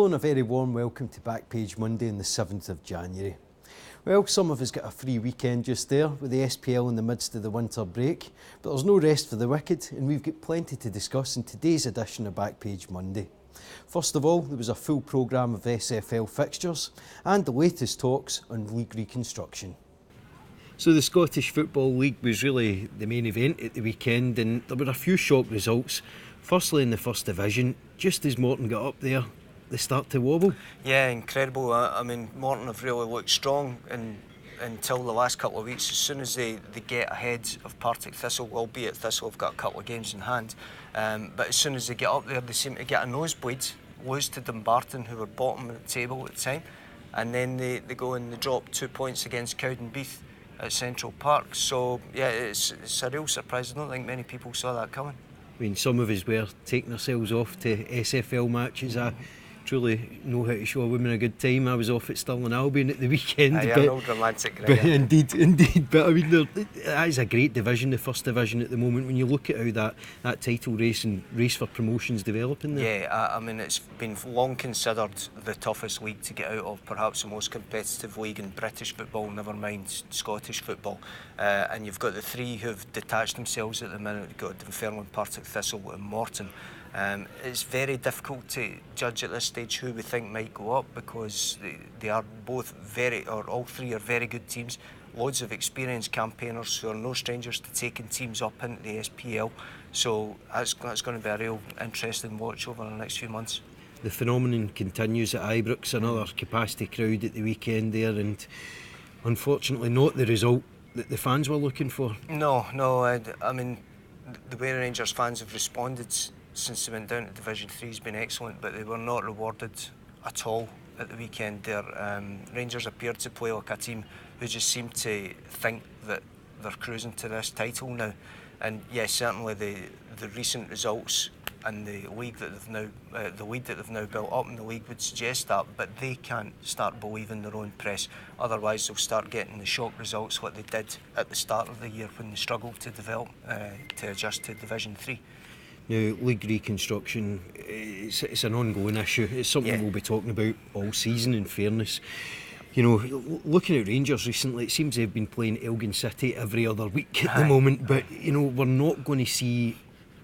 Hello and a very warm welcome to Backpage Monday on the 7th of January. Well, some of us got a free weekend just there with the SPL in the midst of the winter break, but there's no rest for the wicked and we've got plenty to discuss in today's edition of Backpage Monday. First of all, there was a full programme of SFL fixtures and the latest talks on league reconstruction. So the Scottish Football League was really the main event at the weekend, and there were a few shock results. Firstly, in the First Division, just as Morton got up there, they start to wobble. Yeah, incredible. I mean, Morton have really looked strong until the last couple of weeks. As soon as they get ahead of Partick Thistle, albeit Thistle have got a couple of games in hand, but as soon as they get up there, they seem to get a nosebleed, lose to Dumbarton, who were bottom of the table at the time, and then they go and they drop 2 points against Cowdenbeath at Central Park. So yeah, it's a real surprise. I don't think many people saw that coming. I mean, some of us were taking ourselves off to SFL matches. I truly know how to show a woman a good time. I was off at Stirling Albion at the weekend. You're an old romantic, Gregor. Indeed. But I mean, that is a great division, the First Division at the moment, when you look at how that title race and race for promotion's developing there. Yeah, I mean, it's been long considered the toughest league to get out of, perhaps the most competitive league in British football, never mind Scottish football. And you've got the three who've detached themselves at the minute. You've got Dunfermline, Partick Thistle and Morton. It's very difficult to judge at this stage who we think might go up, because they are both all three are very good teams. Loads of experienced campaigners who are no strangers to taking teams up into the SPL. So that's going to be a real interesting watch over the next few months. The phenomenon continues at Ibrox, another capacity crowd at the weekend there, and unfortunately not the result that the fans were looking for. No, I mean, the way Rangers fans have responded since they went down to Division 3 has been excellent, but they were not rewarded at all at the weekend there. Rangers appeared to play like a team who just seemed to think that they're cruising to this title now. And yes, certainly the recent results and the league that they've now, the lead that they've now built up in the league would suggest that, but they can't start believing their own press. Otherwise, they'll start getting the shock results what they did at the start of the year when they struggled to develop, to adjust to Division 3. Now, league reconstruction, it's an ongoing issue. It's something we'll be talking about all season, in fairness. You know, looking at Rangers recently, it seems they've been playing Elgin City every other week at the moment, but, you know, we're not going to see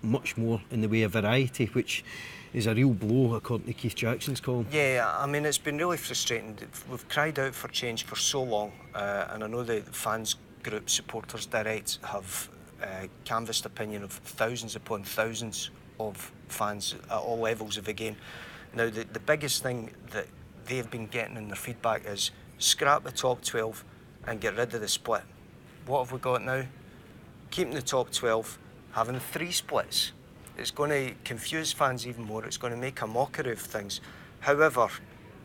much more in the way of variety, which is a real blow, according to Keith Jackson's column. Yeah, I mean, it's been really frustrating. We've cried out for change for so long, and I know the fans group, Supporters Direct, have canvassed opinion of thousands upon thousands of fans at all levels of the game. Now, the biggest thing that they've been getting in their feedback is scrap the top 12 and get rid of the split. What have we got now? Keeping the top 12, having 3 splits. It's going to confuse fans even more. It's going to make a mockery of things. However,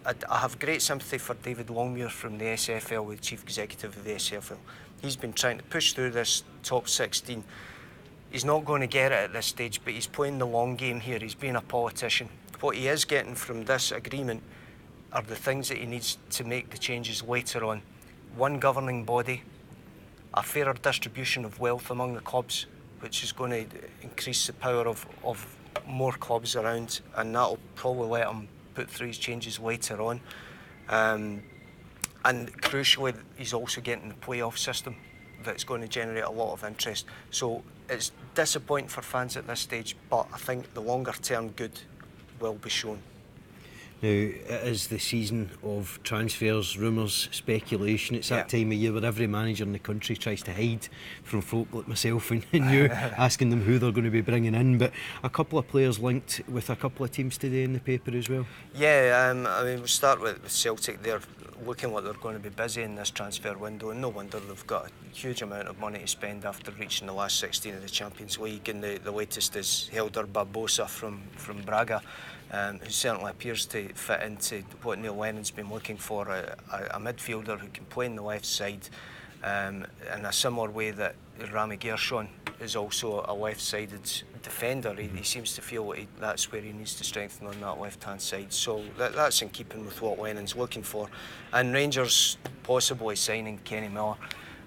I have great sympathy for David Longmuir from the SFL, the Chief Executive of the SFL. He's been trying to push through this top 16. He's not going to get it at this stage, but he's playing the long game here. He's being a politician. What he is getting from this agreement are the things that he needs to make the changes later on. One governing body, a fairer distribution of wealth among the clubs, which is going to increase the power of more clubs around, and that'll probably let him put through his changes later on. And crucially, he's also getting the playoff system that's going to generate a lot of interest. So it's disappointing for fans at this stage, but I think the longer term good will be shown. Now, it is the season of transfers, rumours, speculation. It's that time of year where every manager in the country tries to hide from folk like myself and you, asking them who they're going to be bringing in. But a couple of players linked with a couple of teams today in the paper as well. Yeah, I mean, we'll start with Celtic. They're looking like they're going to be busy in this transfer window, and no wonder. They've got a huge amount of money to spend after reaching the last 16 of the Champions League, and the latest is Helder Barbosa from Braga, who certainly appears to fit into what Neil Lennon's been looking for, a midfielder who can play on the left side, in a similar way that Rami Gershon is also a left-sided defender. He seems to feel that's where he needs to strengthen on that left-hand side. So that's in keeping with what Lennon's looking for. And Rangers possibly signing Kenny Miller.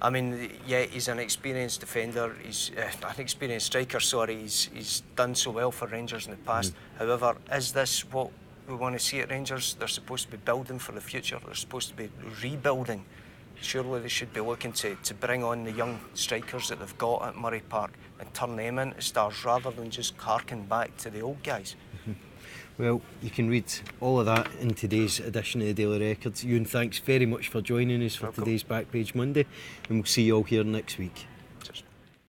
I mean, yeah, he's an experienced defender. He's an experienced striker. Sorry, he's done so well for Rangers in the past. However, is this what we want to see at Rangers. They're supposed to be building for the future. They're supposed to be rebuilding. Surely they should be looking to bring on the young strikers that they've got at Murray Park and turn them into stars rather than just harking back to the old guys. Well, you can read all of that in today's edition of the Daily Record. Euan, thanks very much for joining us for today's Back Page Monday, and we'll see you all here next week.